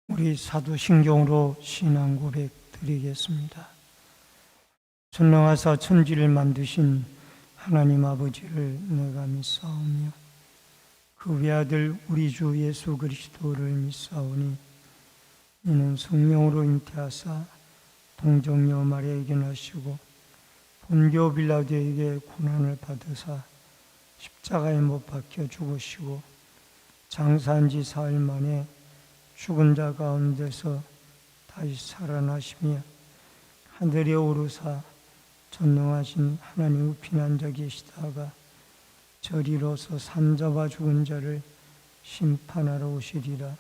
우리 사도신경으로 신앙 고백 드리겠습니다. 전능하사 천지를 만드신 하나님 아버지를 내가 믿사오며 그 외아들 우리 주 예수 그리스도를 믿사오니 이는 성령으로 잉태하사 동정녀 마리아에게 나시고 본교 빌라도에게 고난을 받으사 십자가에 못 박혀 죽으시고 장사한 지 사흘 만에 죽은 자 가운데서 다시 살아나시며 하늘에 오르사 전능하신 하나님 우편 앉아 계시다가 저리로서 산자와 죽은 자를 심판하러 오시리라.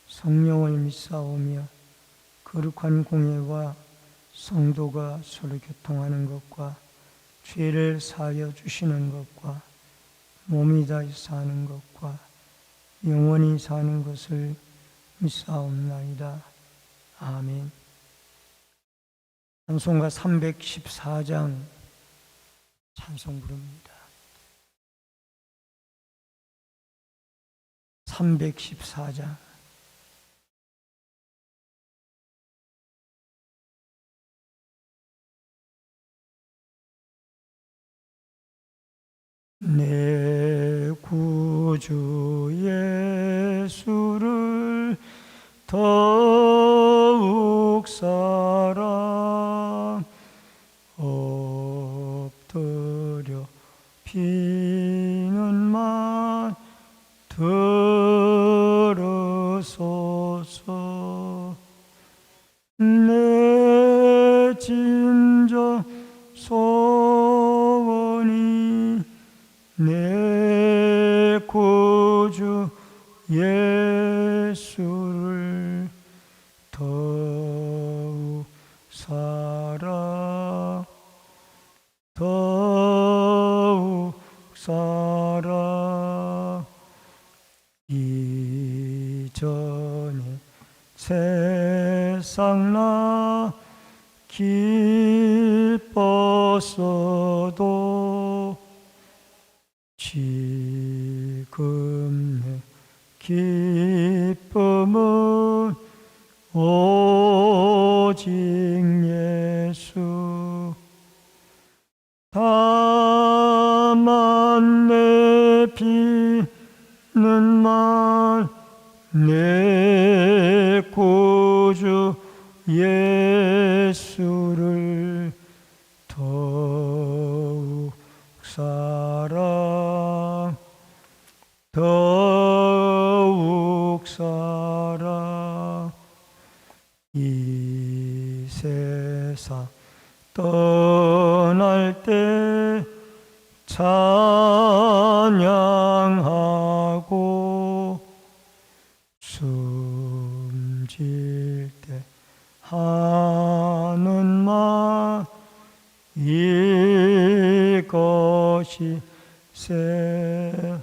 성령을 믿사오며 거룩한 공예와 성도가 서로 교통하는 것과 죄를 사하여 주시는 것과 몸이 다시 사는 것과 영원히 사는 것을 믿사옵나이다. 아멘. 찬송가 314장 찬송 부릅니다. 314장. 내 구주 예수를 더욱 사랑 엎드려 비는 말 들으소서. 내 진정 소원이 내 구주 예수를 더욱 사랑 더욱 사랑. 이전에 세상 나 기뻤어도 지금 내 기쁨은 오직 예수. 다만 내 비는 말 내 구주 예수를 더욱 사랑 더욱 사랑. 이 세상 떠날 때 찬양하고 숨질 때 하는 말 이것이 세.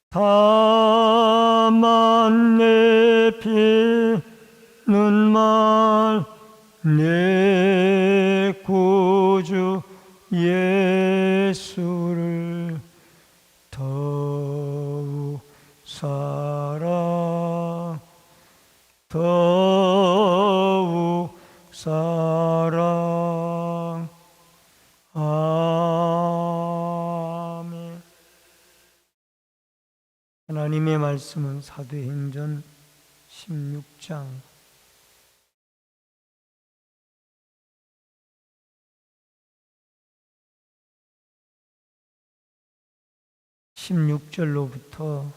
다만 내 비는 말 내 구주 예수를 더욱 사랑 더욱 사랑. 아멘. 하나님의 말씀은 사도행전 16장 16절로부터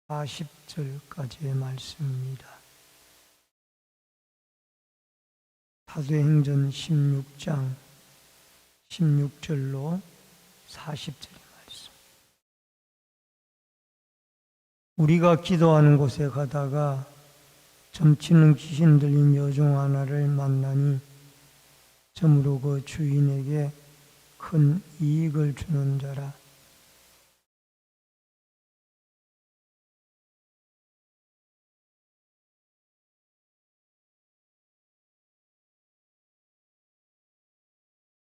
40절까지의 말씀입니다. 사도행전 16장 16절로 40절의 말씀. 우리가 기도하는 곳에 가다가 점치는 귀신 들린 여종 하나를 만나니 저무로 그 주인에게 큰 이익을 주는 자라.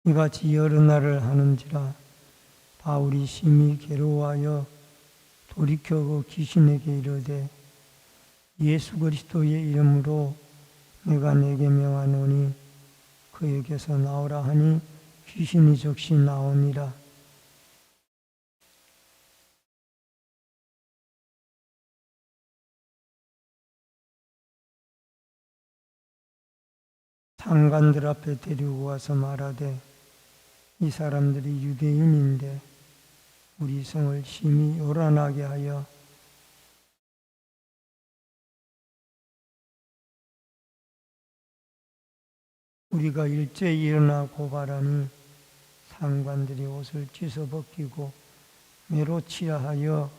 이같이 여러 날을 하는지라 바울이 심히 괴로워하여 돌이켜 그 귀신에게 이르되 예수 그리스도의 이름으로 내가 내게 명하노니 그에게서 나오라 하니 귀신이 즉시 나오니라. 상관들 앞에 데리고 와서 말하되 이 사람들이 유대인인데 우리 성을 심히 요란하게 하여 우리가 일제히 일어나 고발하니 상관들이 옷을 찢어 벗기고 매로 치라 하여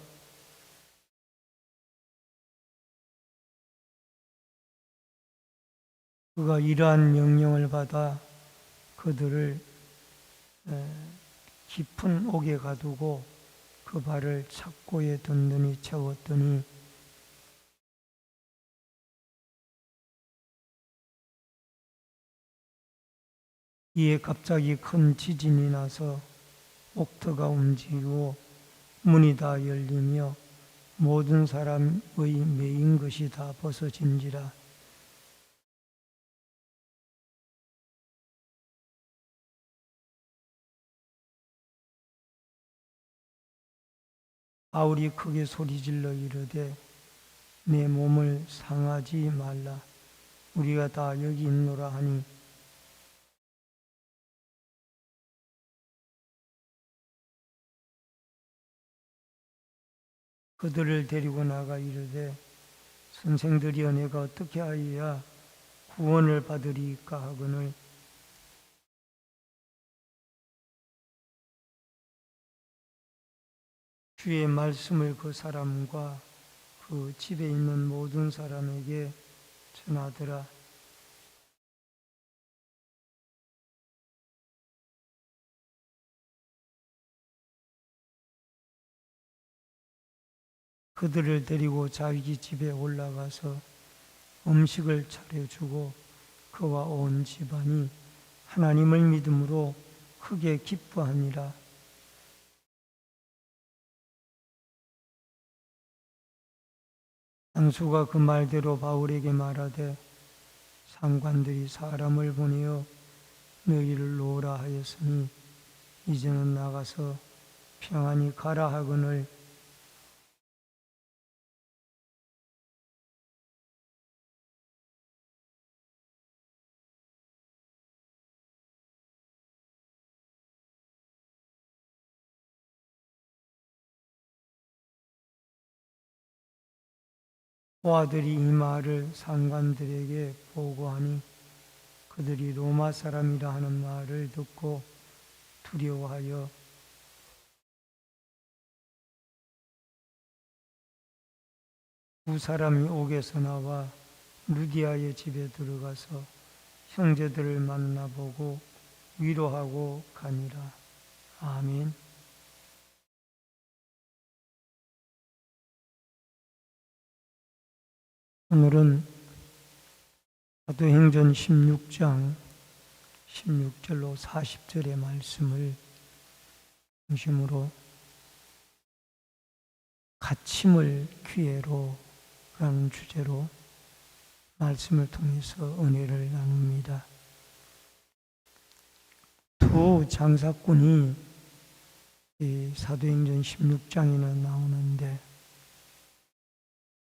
그가 이러한 명령을 받아 그들을 깊은 옥에 가두고 그 발을 착고에 든든히 채웠더니 이에 갑자기 큰 지진이 나서 옥터가 움직이고 문이 다 열리며 모든 사람의 매인 것이 다 벗어진지라. 바울이 크게 소리질러 이르되 내 몸을 상하지 말라. 우리가 다 여기 있노라 하니 그들을 데리고 나가 이르되 선생들이여 내가 어떻게 하여야 구원을 받으리까 하거늘 주의 말씀을 그 사람과 그 집에 있는 모든 사람에게 전하더라. 그들을 데리고 자기 집에 올라가서 음식을 차려주고 그와 온 집안이 하나님을 믿음으로 크게 기뻐하니라. 장수가 그 말대로 바울에게 말하되 상관들이 사람을 보내어 너희를 놓으라 하였으니 이제는 나가서 평안히 가라 하거늘 보아들이 이 말을 상관들에게 보고하니 그들이 로마 사람이라 하는 말을 듣고 두려워하여 두 사람이 옥에서 나와 루디아의 집에 들어가서 형제들을 만나보고 위로하고 가니라. 아멘. 오늘은 사도행전 16장 16절로 40절의 말씀을 중심으로 갇힘을 기회로 라는 주제로 말씀을 통해서 은혜를 나눕니다. 두 장사꾼이 이 사도행전 16장에는 나오는데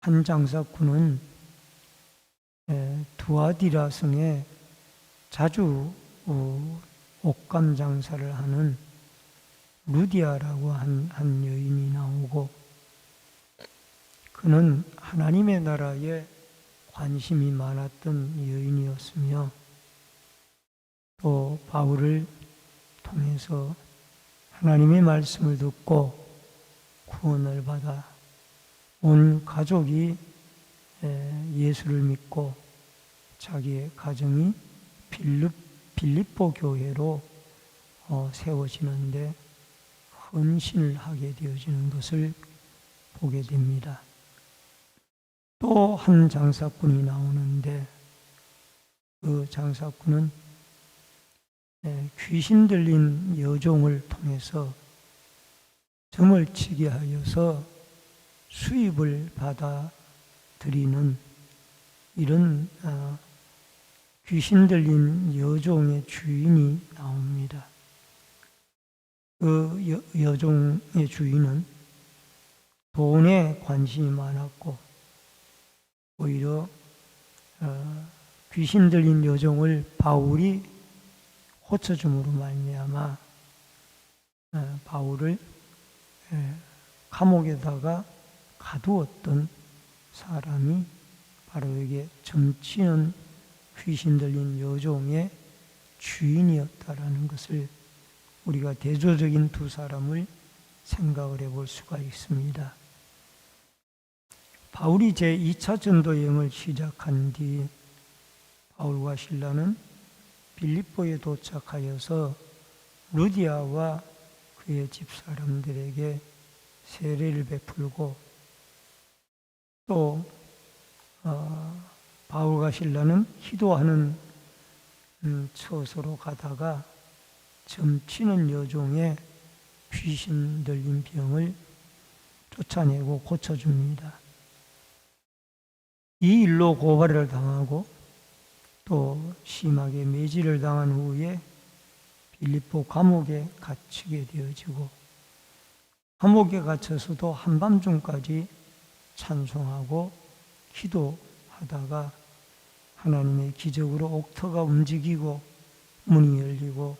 한 장사꾼은 두아디라 성에 자주 옷감 장사를 하는 루디아라고 한 여인이 나오고 그는 하나님의 나라에 관심이 많았던 여인이었으며 또 바울을 통해서 하나님의 말씀을 듣고 구원을 받아 온 가족이 예수를 믿고 자기의 가정이 빌립보 교회로 세워지는데 헌신을 하게 되어지는 것을 보게 됩니다. 또 한 장사꾼이 나오는데 그 장사꾼은 귀신 들린 여종을 통해서 점을 치게 하여서 수입을 받아 드리는 이런 귀신 들린 여종의 주인이 나옵니다. 그 여종의 주인은 돈에 관심이 많았고 오히려 귀신 들린 여종을 바울이 고쳐줌으로 말미암아 바울을 감옥에다가 가두었던 사람이 바로 여기에 점치는 귀신 들린 여종의 주인이었다라는 것을 우리가 대조적인 두 사람을 생각을 해볼 수가 있습니다. 바울이 제2차 전도 여행을 시작한 뒤 바울과 실라는 빌립보에 도착하여서 루디아와 그의 집사람들에게 세례를 베풀고 또 바울과 실라는 기도하는 처소로 가다가 점치는 여종의 귀신 들린 병을 쫓아내고 고쳐줍니다. 이 일로 고발을 당하고 또 심하게 매질을 당한 후에 빌립보 감옥에 갇히게 되어지고 감옥에 갇혀서도 한밤중까지 찬송하고 기도하다가 하나님의 기적으로 옥터가 움직이고 문이 열리고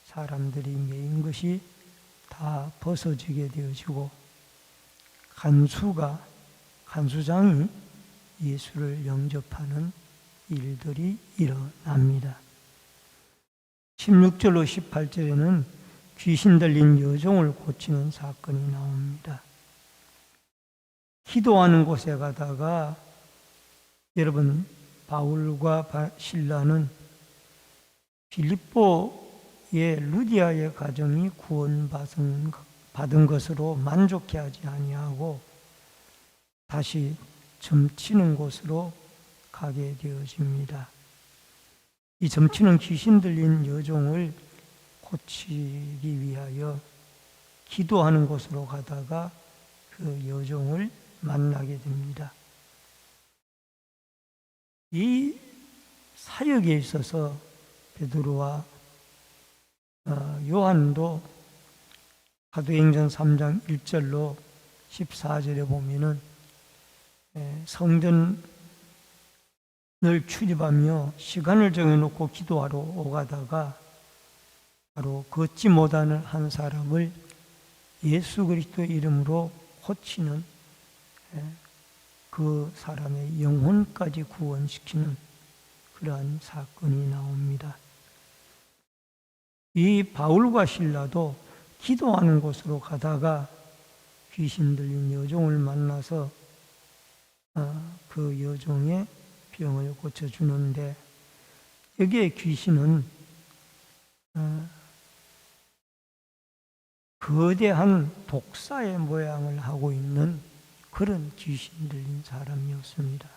사람들이 메인 것이 다 벗어지게 되어지고 간수장이 예수를 영접하는 일들이 일어납니다. 16절로 18절에는 귀신 들린 여종을 고치는 사건이 나옵니다. 기도하는 곳에 가다가 여러분 바울과 실라는 빌립보의 루디아의 가정이 구원받은 것으로 만족해하지 아니하고 다시 점치는 곳으로 가게 되어집니다. 이 점치는 귀신 들린 여종을 고치기 위하여 기도하는 곳으로 가다가 그 여종을 만나게 됩니다. 이 사역에 있어서 베드로와 요한도 사도행전 3장 1절로 14절에 보면은 성전을 출입하며 시간을 정해놓고 기도하러 오가다가 바로 걷지 못하는 한 사람을 예수 그리스도의 이름으로 고치는 그 사람의 영혼까지 구원시키는 그러한 사건이 나옵니다. 이 바울과 실라도 기도하는 곳으로 가다가 귀신 들린 여종을 만나서 그 여종의 병을 고쳐주는데 여기에 귀신은 거대한 독사의 모양을 하고 있는 그런 귀신 들린 사람이었습니다.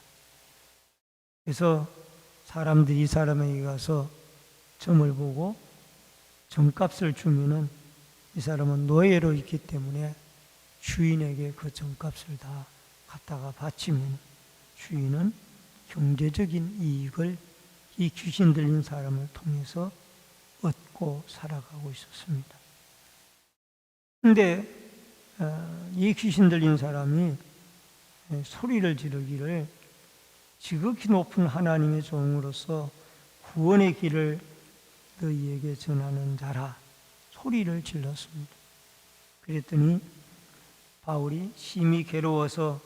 그래서 사람들이 이 사람에게 가서 점을 보고 점값을 주면은 이 사람은 노예로 있기 때문에 주인에게 그 점값을 다 갖다가 바치면 주인은 경제적인 이익을 이 귀신 들린 사람을 통해서 얻고 살아가고 있었습니다. 그런데 이 귀신 들린 사람이 소리를 지르기를 지극히 높은 하나님의 종으로서 구원의 길을 너희에게 전하는 자라 소리를 질렀습니다. 그랬더니 바울이 심히 괴로워서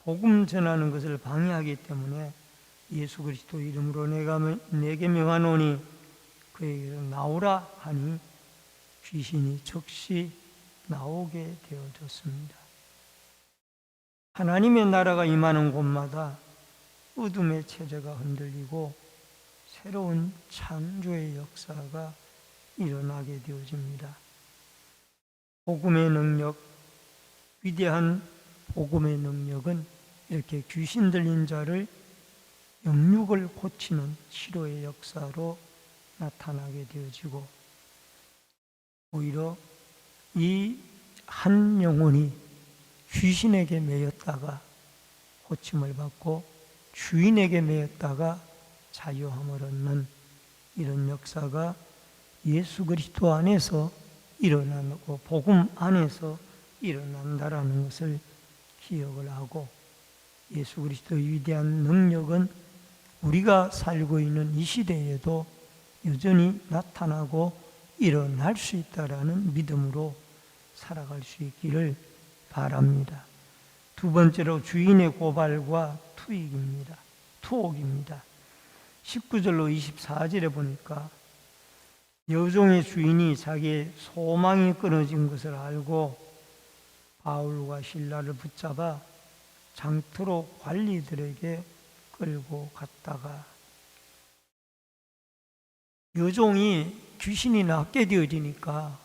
복음 전하는 것을 방해하기 때문에 예수 그리스도 이름으로 내게 명하노니 그에게 나오라 하니 귀신이 즉시 나오게 되어졌습니다. 하나님의 나라가 임하는 곳마다 어둠의 체제가 흔들리고 새로운 창조의 역사가 일어나게 되어집니다. 복음의 능력, 위대한 복음의 능력은 이렇게 귀신 들린 자를 영육을 고치는 치료의 역사로 나타나게 되어지고 오히려 이 한 영혼이 귀신에게 매였다가 고침을 받고 주인에게 매였다가 자유함을 얻는 이런 역사가 예수 그리스도 안에서 일어나고 복음 안에서 일어난다라는 것을 기억을 하고, 예수 그리스도의 위대한 능력은 우리가 살고 있는 이 시대에도 여전히 나타나고 일어날 수 있다라는 믿음으로 살아갈 수 있기를 바랍니다. 두 번째로 주인의 고발과 투옥입니다. 19절로 24절에 보니까 여종의 주인이 자기의 소망이 끊어진 것을 알고 바울과 실라를 붙잡아 장터로 관리들에게 끌고 갔다가, 여종이 귀신이 낫게 되어지니까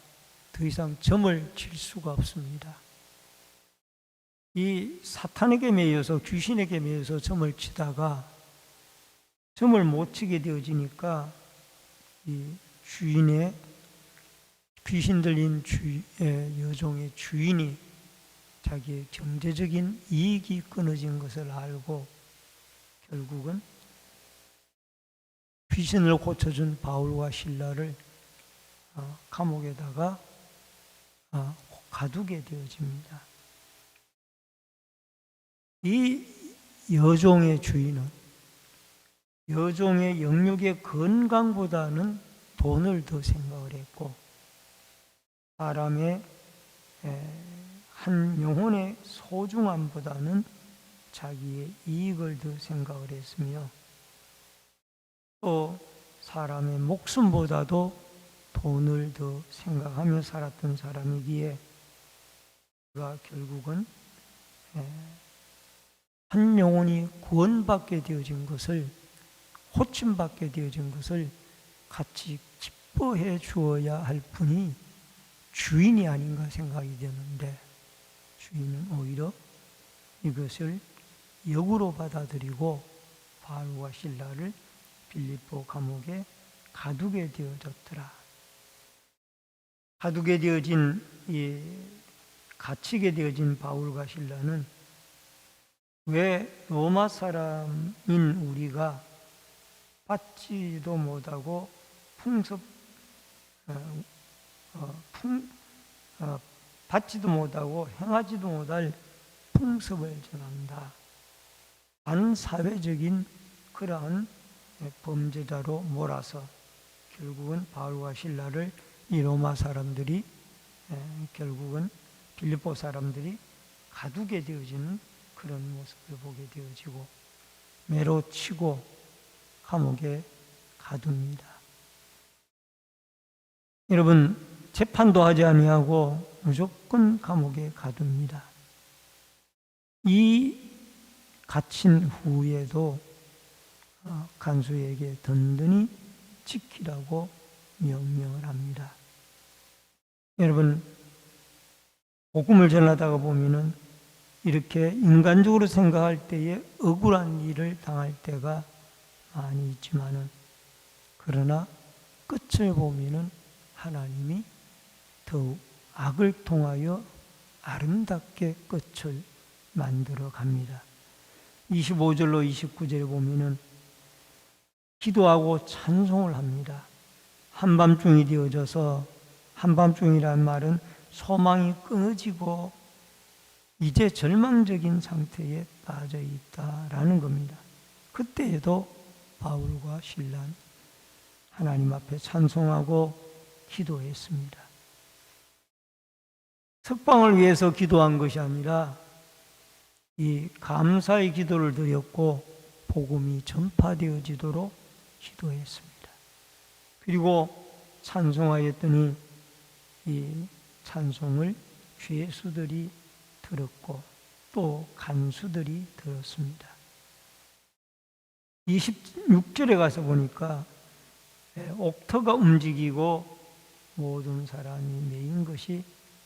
더 이상 점을 칠 수가 없습니다. 이 사탄에게 매여서, 귀신에게 매여서 점을 치다가 점을 못 치게 되어지니까 이 주인의, 귀신 들린 여종의 주인이 자기의 경제적인 이익이 끊어진 것을 알고 결국은 귀신을 고쳐준 바울과 실라를 감옥에다가 가두게 되어집니다. 이 여종의 주인은 여종의 영육의 건강보다는 돈을 더 생각을 했고, 사람의 한 영혼의 소중함보다는 자기의 이익을 더 생각을 했으며, 또 사람의 목숨보다도 돈을 더 생각하며 살았던 사람이기에 그가 결국은 한 영혼이 구원받게 되어진 것을, 호침받게 되어진 것을 같이 기뻐해 주어야 할 분이 주인이 아닌가 생각이 되는데, 주인은 오히려 이것을 역으로 받아들이고 바울과 실라를 빌립보 감옥에 가두게 되어졌더라. 가두게 되어진, 갇히게 되어진 바울과 실라는 왜 로마 사람인 우리가 받지도 못하고 받지도 못하고 행하지도 못할 풍습을 전한다. 반사회적인 그러한 범죄자로 몰아서 결국은 바울과 실라를 이 로마 사람들이, 결국은 빌립보 사람들이 가두게 되어지는 그런 모습을 보게 되어지고, 매로 치고 감옥에 가둡니다. 여러분, 재판도 하지 아니하고 무조건 감옥에 가둡니다. 이 갇힌 후에도 간수에게 든든히 지키라고 명령을 합니다. 여러분, 복음을 전하다가 보면은 이렇게 인간적으로 생각할 때에 억울한 일을 당할 때가 많이 있지만은, 그러나 끝을 보면은 하나님이 더욱 악을 통하여 아름답게 끝을 만들어 갑니다. 25절로 29절에 보면은 기도하고 찬송을 합니다. 한밤중이 되어져서, 한밤중이란 말은 소망이 끊어지고 이제 절망적인 상태에 빠져 있다라는 겁니다. 그때에도 바울과 실라는 하나님 앞에 찬송하고 기도했습니다. 석방을 위해서 기도한 것이 아니라 이 감사의 기도를 드렸고 복음이 전파되어지도록 기도했습니다. 그리고 찬송하였더니 이 찬송을 죄수들이 들었고 또 간수들이 들었습니다. 26절에 가서 보니까 옥터가 움직이고 모든 사람이 매인 것이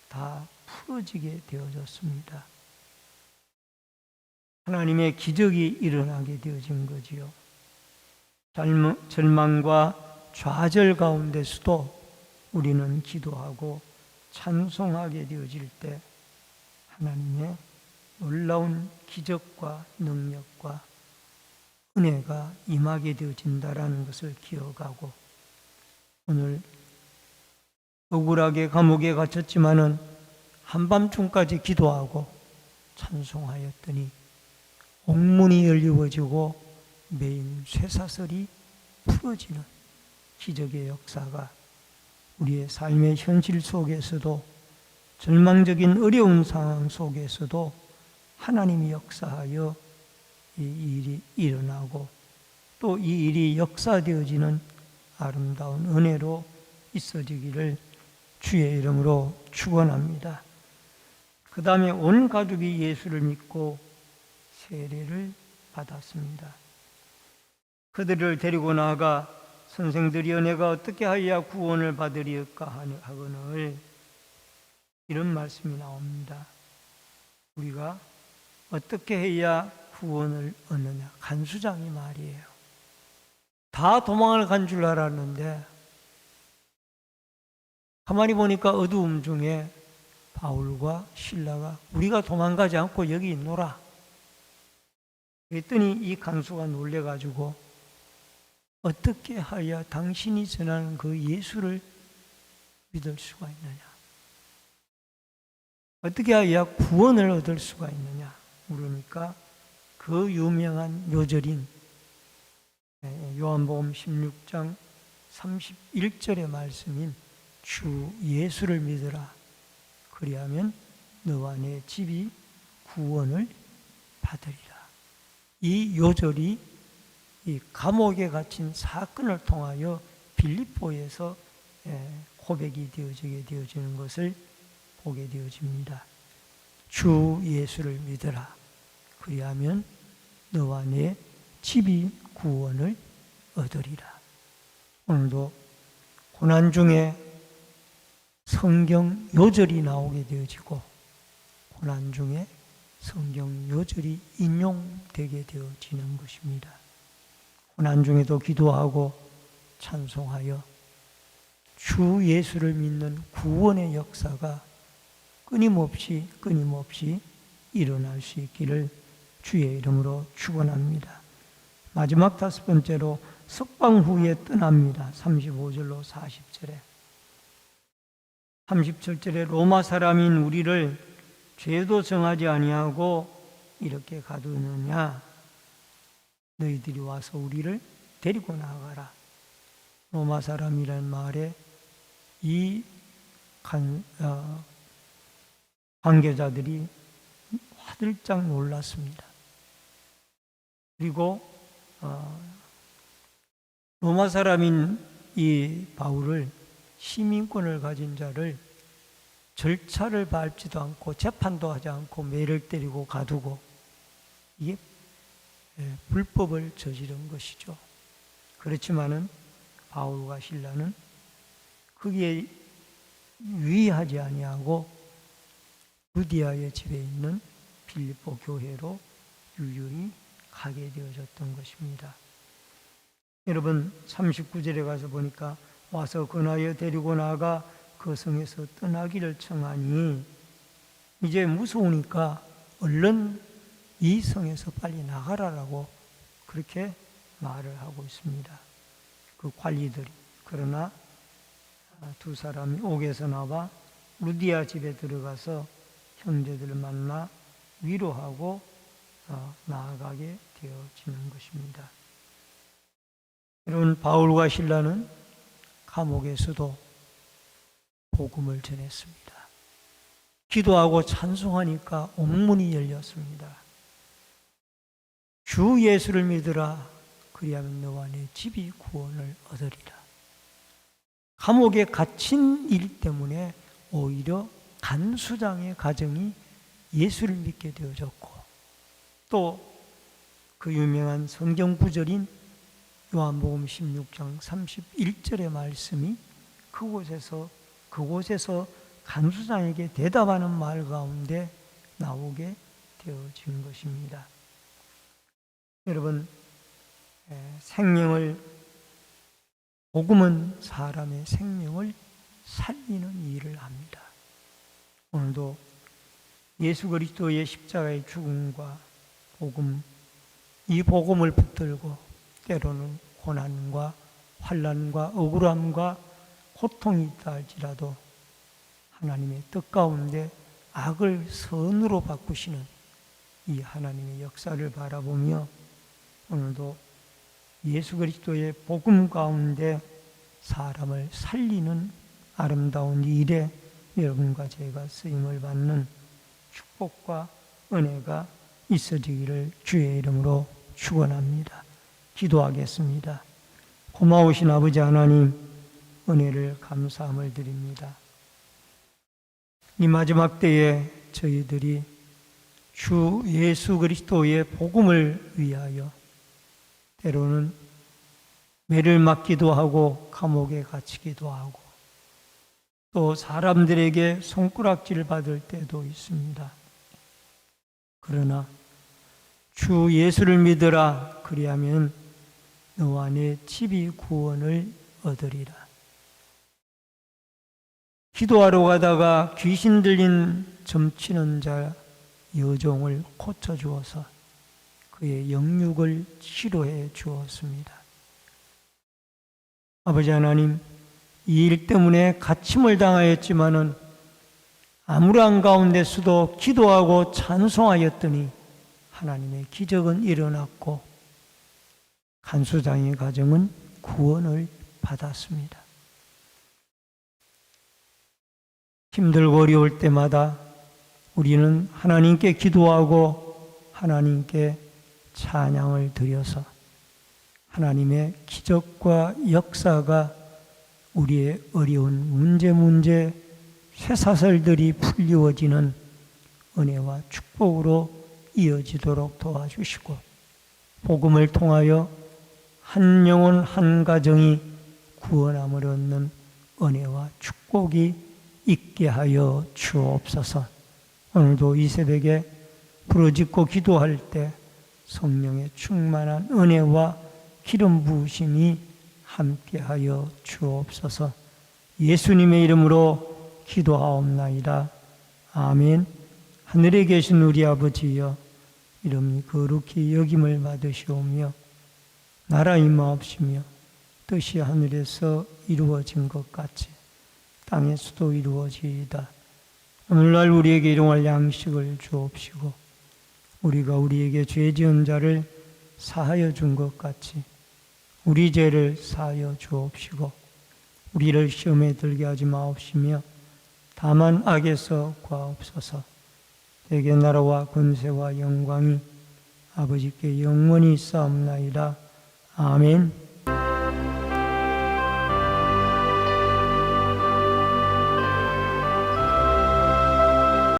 다 풀어지게 되어졌습니다. 하나님의 기적이 일어나게 되어진 거지요. 절망과 좌절 가운데서도 우리는 기도하고 찬송하게 되어질 때 하나님의 놀라운 기적과 능력과 은혜가 임하게 되어진다라는 것을 기억하고, 오늘 억울하게 감옥에 갇혔지만은 한밤중까지 기도하고 찬송하였더니 옥문이 열리워지고 매일 쇠사슬이 풀어지는 기적의 역사가 우리의 삶의 현실 속에서도, 절망적인 어려운 상황 속에서도 하나님이 역사하여 이 일이 일어나고, 또 이 일이 역사되어지는 아름다운 은혜로 있어지기를 주의 이름으로 축원합니다. 그 다음에 온 가족이 예수를 믿고 세례를 받았습니다. 그들을 데리고 나아가 선생들이여 내가 어떻게 하여야 구원을 받으리까 하거늘 이런 말씀이 나옵니다. 우리가 어떻게 해야 구원을 얻느냐? 간수장이 말이에요. 다 도망을 간 줄 알았는데 가만히 보니까 어두움 중에 바울과 실라가 우리가 도망가지 않고 여기 있노라 그랬더니 이 간수가 놀래가지고 어떻게 하여 당신이 전하는 그 예수를 믿을 수가 있느냐? 어떻게 하여 구원을 얻을 수가 있느냐? 물으니까 그 유명한 요절인 요한복음 16장 31절의 말씀인 주 예수를 믿으라. 그리하면 너와 내 집이 구원을 받으리라. 이 요절이 이 감옥에 갇힌 사건을 통하여 빌립보에서 고백이 되어지는 것을 보게 되어집니다. 주 예수를 믿으라. 그리하면 너와 내 집이 구원을 얻으리라. 오늘도 고난 중에 성경 요절이 나오게 되어지고 고난 중에 성경 요절이 인용되게 되어지는 것입니다. 고난 중에도 기도하고 찬송하여 주 예수를 믿는 구원의 역사가 끊임없이 일어날 수 있기를 주의 이름으로 축원합니다. 마지막 5번째로 석방 후에 떠납니다. 35절로 40절에 37절에 로마 사람인 우리를 죄도 정하지 아니하고 이렇게 가두느냐? 너희들이 와서 우리를 데리고 나가라. 로마 사람이라는 말에 이 관계자들이 화들짝 놀랐습니다. 그리고 로마 사람인 이 바울을, 시민권을 가진 자를 절차를 밟지도 않고 재판도 하지 않고 매를 때리고 가두고, 이게 불법을 저지른 것이죠. 그렇지만은 바울과 실라는 거기에 유의하지 아니하고 루디아의 집에 있는 빌립보 교회로 유유히 가게 되어졌던 것입니다. 여러분 39절에 가서 보니까 와서 권하여 데리고 나가 그 성에서 떠나기를 청하니, 이제 무서우니까 얼른 이 성에서 빨리 나가라라고 그렇게 말을 하고 있습니다. 그 관리들이. 그러나 두 사람이 옥에서 나와 루디아 집에 들어가서 형제들을 만나 위로하고 나아가게 되어지는 것입니다. 여러분, 바울과 실라는 감옥에서도 복음을 전했습니다. 기도하고 찬송하니까 옥문이 열렸습니다. 주 예수를 믿으라. 그리하면 너와 내 집이 구원을 얻으리라. 감옥에 갇힌 일 때문에 오히려 간수장의 가정이 예수를 믿게 되어졌고, 또 그 유명한 성경 구절인 요한복음 16장 31절의 말씀이 그곳에서 간수장에게 대답하는 말 가운데 나오게 되어진 것입니다. 여러분, 복음은 사람의 생명을 살리는 일을 합니다. 오늘도 예수 그리스도의 십자가의 죽음과 복음, 이 복음을 붙들고 때로는 고난과 환난과 억울함과 고통이 있다 할지라도 하나님의 뜻 가운데 악을 선으로 바꾸시는 이 하나님의 역사를 바라보며 오늘도 예수 그리스도의 복음 가운데 사람을 살리는 아름다운 일에 여러분과 제가 쓰임을 받는 축복과 은혜가 있어지기를 주의 이름으로 축원합니다. 기도하겠습니다. 고마우신 아버지 하나님, 은혜를 감사함을 드립니다. 이 마지막 때에 저희들이 주 예수 그리스도의 복음을 위하여 때로는 매를 맞기도 하고 감옥에 갇히기도 하고 또 사람들에게 손가락질 받을 때도 있습니다. 그러나 주 예수를 믿으라, 그리하면 너와 내 집이 구원을 얻으리라. 기도하러 가다가 귀신 들린 점치는 자 여종을 고쳐주어서 그의 영육을 치료해 주었습니다. 아버지 하나님, 이 일 때문에 갇힘을 당하였지만은 암울한 가운데서도 기도하고 찬송하였더니 하나님의 기적은 일어났고 간수장의 가정은 구원을 받았습니다. 힘들고 어려울 때마다 우리는 하나님께 기도하고 하나님께 찬양을 드려서 하나님의 기적과 역사가 우리의 어려운 문제 쇠사슬들이 풀리워지는 은혜와 축복으로 이어지도록 도와주시고 복음을 통하여 한 영혼 한 가정이 구원함을 얻는 은혜와 축복이 있게 하여 주옵소서. 오늘도 이 새벽에 부르짖고 기도할 때 성령의 충만한 은혜와 기름 부으심이 함께하여 주옵소서. 예수님의 이름으로 기도하옵나이다. 아멘. 하늘에 계신 우리 아버지여, 이름이 거룩히 여김을 받으시오며 나라 임하옵시며 뜻이 하늘에서 이루어진 것 같이 땅에서도 이루어지이다. 오늘날 우리에게 일용할 양식을 주옵시고 우리가 우리에게 죄 지은 자를 사하여 준 것 같이 우리 죄를 사하여 주옵시고 우리를 시험에 들게 하지 마옵시며 다만 악에서 구하옵소서. 대개 나라와 권세와 영광이 아버지께 영원히 있사옵나이다. 아멘.